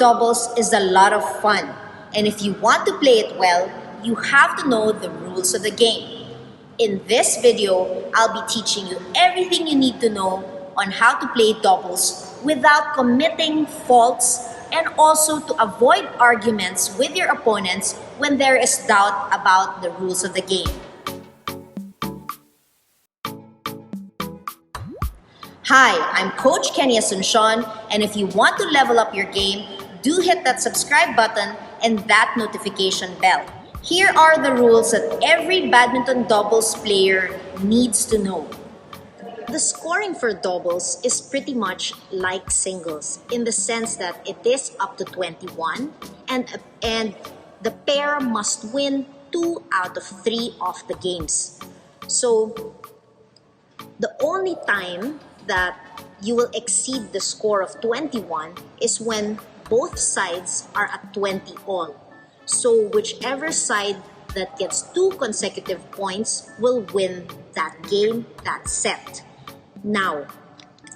doubles is a lot of fun, and if you want to play it well, you have to know the rules of the game. In this video, I'll be teaching you everything you need to know on how to play doubles without committing faults, and also to avoid arguments with your opponents when there is doubt about the rules of the game. Hi, I'm Coach Kennie, and if you want to level up your game, do hit that subscribe button and that notification bell. Here are the rules that every badminton doubles player needs to know. The scoring for doubles is pretty much like singles in the sense that it is up to 21 and the pair must win 2 out of 3 of the games. So the only time that you will exceed the score of 21 is when both sides are at 20 all. So whichever side that gets 2 consecutive points will win that game, that set. Now,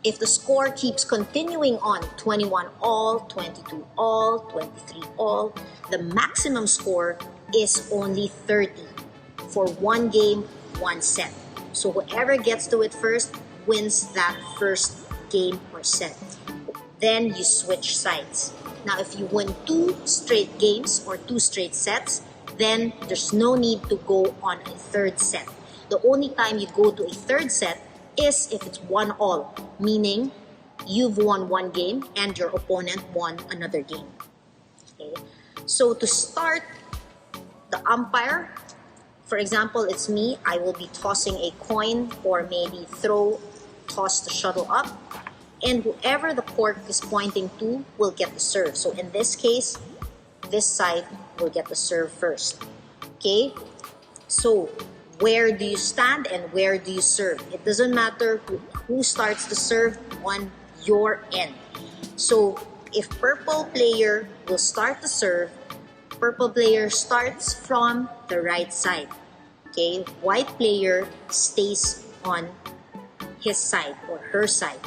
if the score keeps continuing on 21 all, 22 all, 23 all, the maximum score is only 30 for 1 game, 1 set. So whoever gets to it first wins that first game or set. Then you switch sides. Now, if you win 2 straight games or 2 straight sets, then there's no need to go on a third set. The only time you go to a third set is if it's 1 all, meaning you've won 1 game and your opponent won another game. Okay? So to start, the umpire, for example, it's me, I will be tossing a coin or maybe toss the shuttle up, and whoever the cork is pointing to will get the serve. So in this case, this side will get the serve first. Okay? So where do you stand and where do you serve? It doesn't matter who starts the serve on your end. So if purple player will start the serve, purple player starts from the right side. Okay? White player stays on his side or her side.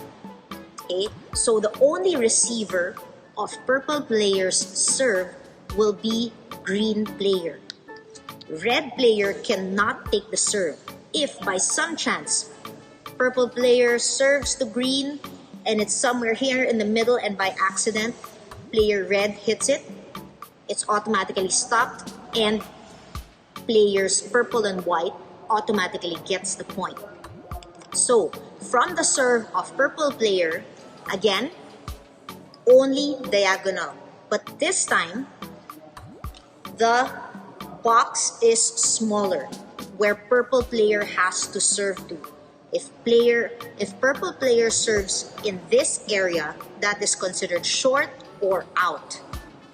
Okay? So the only receiver of purple player's serve will be green player. Red player cannot take the serve. If by some chance purple player serves to green and it's somewhere here in the middle and by accident player red hits it, it's automatically stopped and players purple and white automatically gets the point. So from the serve of purple player, again, only diagonal. But this time, the box is smaller where purple player has to serve to. If purple player serves in this area, that is considered short or out.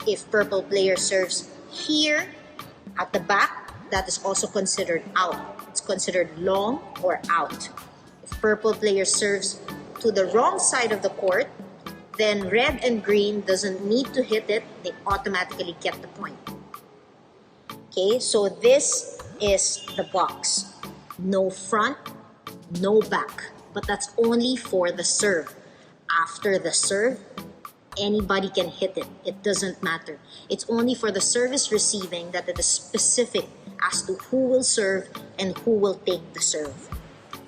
If purple player serves here at the back, that is also considered out. It's considered long or out. If purple player serves to the wrong side of the court, then red and green doesn't need to hit it. They automatically get the point. Okay, so this is the box. No front, no back. But that's only for the serve. After the serve, anybody can hit it. It doesn't matter. It's only for the service receiving that it is specific as to who will serve and who will take the serve.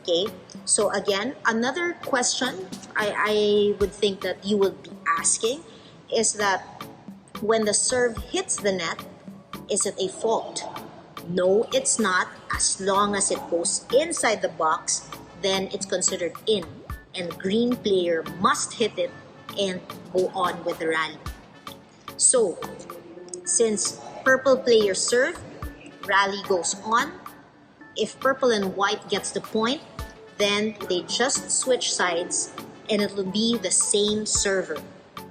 Okay, so again, another question I would think that you would be asking is that when the serve hits the net, is it a fault? No, it's not. As long as it goes inside the box, then it's considered in. And green player must hit it and go on with the rally. So, since purple player serve, rally goes on. If purple and white gets the point, then they just switch sides and it will be the same server.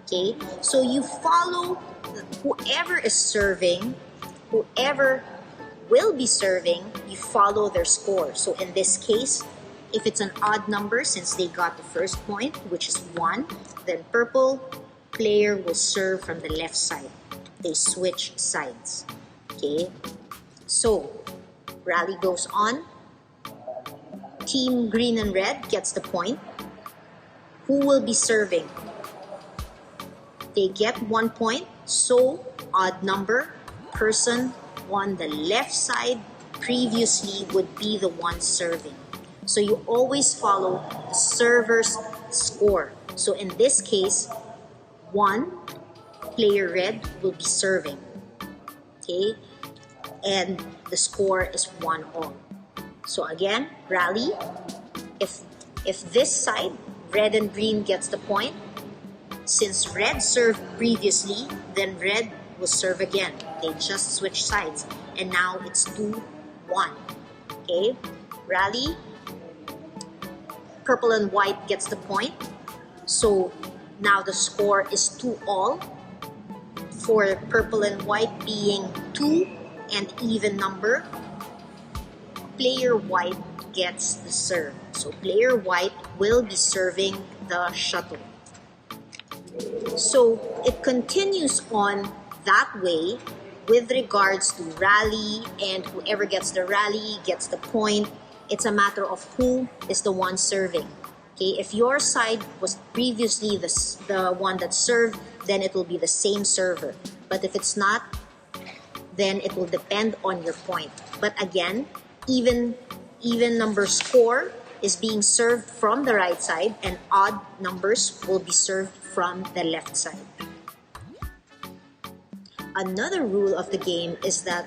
Okay? So you follow whoever is serving, whoever will be serving, you follow their score. So in this case, if it's an odd number, since they got the first point, which is 1, then purple player will serve from the left side. They switch sides. Okay? So, rally goes on. Team green and red gets the point. Who will be serving? They get 1 point, so odd number, person on the left side previously would be the one serving. So you always follow the server's score. So in this case, 1 player red will be serving. Okay? And the score is 1-all. So again, rally. If this side, red and green, gets the point, since red served previously, then red will serve again. They just switch sides. And now it's 2-1. Okay? Rally. Purple and white gets the point. So now the score is 2-all. For purple and white being 2 and even number, player white gets the serve. So player white will be serving the shuttle. So it continues on that way with regards to rally, and whoever gets the rally gets the point. It's a matter of who is the one serving. Okay, if your side was previously the one that served, then it will be the same server. But if it's not, then it will depend on your point. But again, even number score is being served from the right side, and odd numbers will be served from the left side. Another rule of the game is that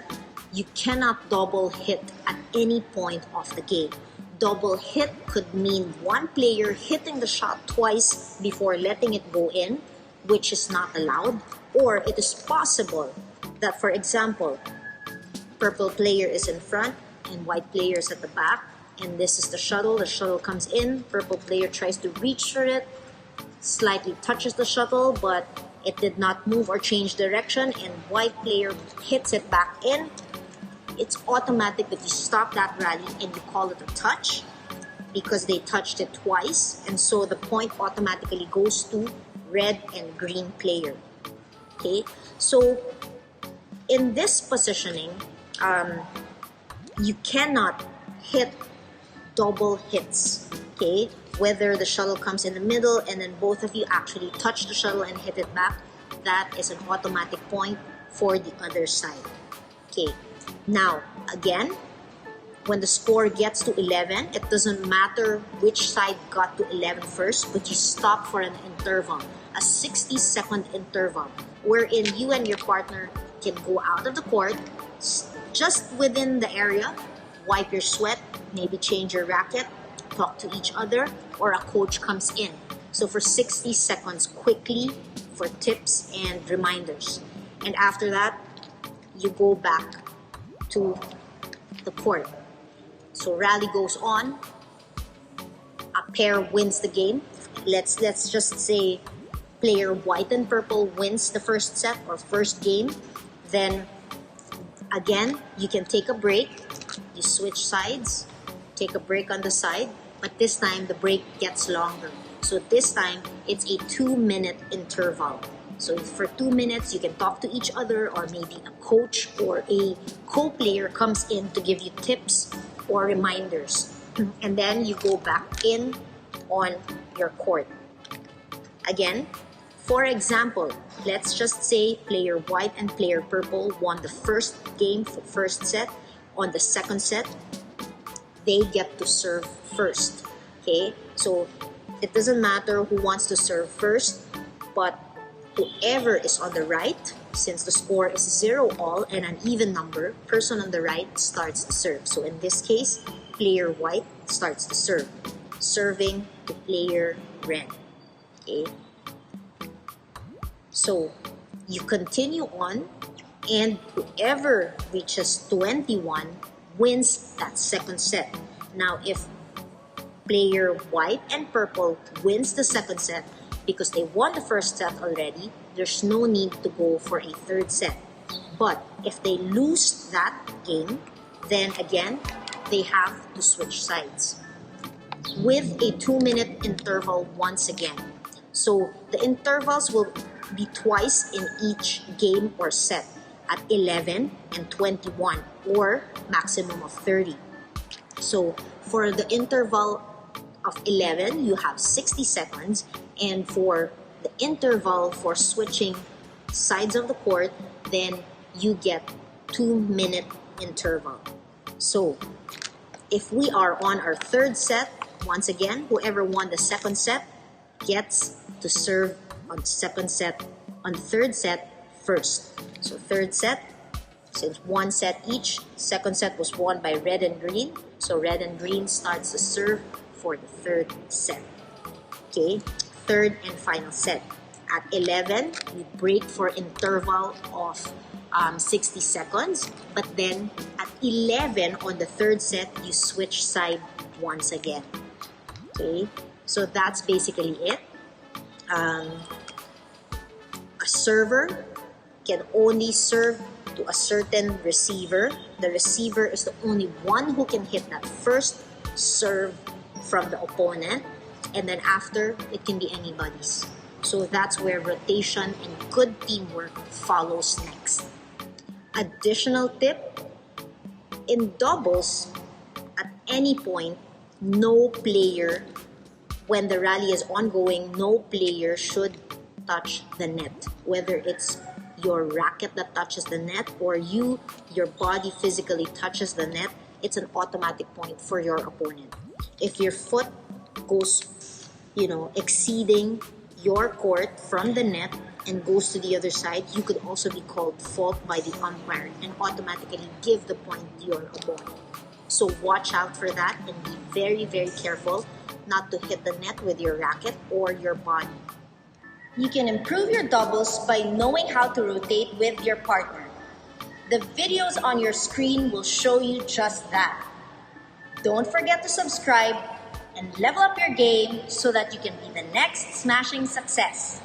you cannot double hit at any point of the game. Double hit could mean one player hitting the shot twice before letting it go in, which is not allowed. Or it is possible that, for example, purple player is in front and white player is at the back, and this is the shuttle comes in, purple player tries to reach for it, slightly touches the shuttle, but it did not move or change direction, and white player hits it back in. It's automatic that you stop that rally and you call it a touch because they touched it twice, and so the point automatically goes to red and green player. Okay, so in this positioning, you cannot hit double hits. Okay, whether the shuttle comes in the middle and then both of you actually touch the shuttle and hit it back, that is an automatic point for the other side. Okay, now again, when the score gets to 11, it doesn't matter which side got to 11 first, but you stop for an interval, a 60-second interval, wherein you and your partner can go out of the court, just within the area, wipe your sweat, maybe change your racket, talk to each other, or a coach comes in. So for 60 seconds quickly for tips and reminders. And after that, you go back to the court. So rally goes on. A pair wins the game. Let's just say player white and purple wins the first set or first game. Then again, you can take a break. You switch sides, take a break on the side, but this time the break gets longer. So this time it's a 2-minute interval. So for 2 minutes, you can talk to each other, or maybe a coach or a co-player comes in to give you tips or reminders. And then you go back in on your court. Again, for example, let's just say player white and player purple won the first game for first set. On the second set, they get to serve first. Okay, so it doesn't matter who wants to serve first, but whoever is on the right, since the score is 0-all and an even number, person on the right starts to serve. So in this case, player white starts to serve, serving to player red. Okay, so you continue on, and whoever reaches 21 wins that second set. Now, if player white and purple wins the second set, because they won the first set already, there's no need to go for a third set. But if they lose that game, then again, they have to switch sides with a 2-minute interval once again. So the intervals will be twice in each game or set, at 11 and 21, or maximum of 30. So for the interval of 11, you have 60 seconds, and for the interval for switching sides of the court, then you get 2-minute interval. So if we are on our third set, once again, whoever won the second set gets to serve on third set first. So third set, since one set each, second set was won by red and green. So red and green starts to serve for the third set. Okay, third and final set. At 11, we break for interval of 60 seconds. But then at 11 on the third set, you switch side once again. Okay, so that's basically it. A server can only serve to a certain receiver. The receiver is the only one who can hit that first serve from the opponent, and then after, it can be anybody's. So that's where rotation and good teamwork follows next. Additional tip, in doubles, at any point, no player, when the rally is ongoing, no player should touch the net. Whether it's your racket that touches the net or your body physically touches the net, it's an automatic point for your opponent. If your foot goes, exceeding your court from the net and goes to the other side, you could also be called fault by the umpire and automatically give the point to your opponent. So watch out for that and be very, very careful not to hit the net with your racket or your body. You can improve your doubles by knowing how to rotate with your partner. The videos on your screen will show you just that. Don't forget to subscribe and level up your game so that you can be the next smashing success.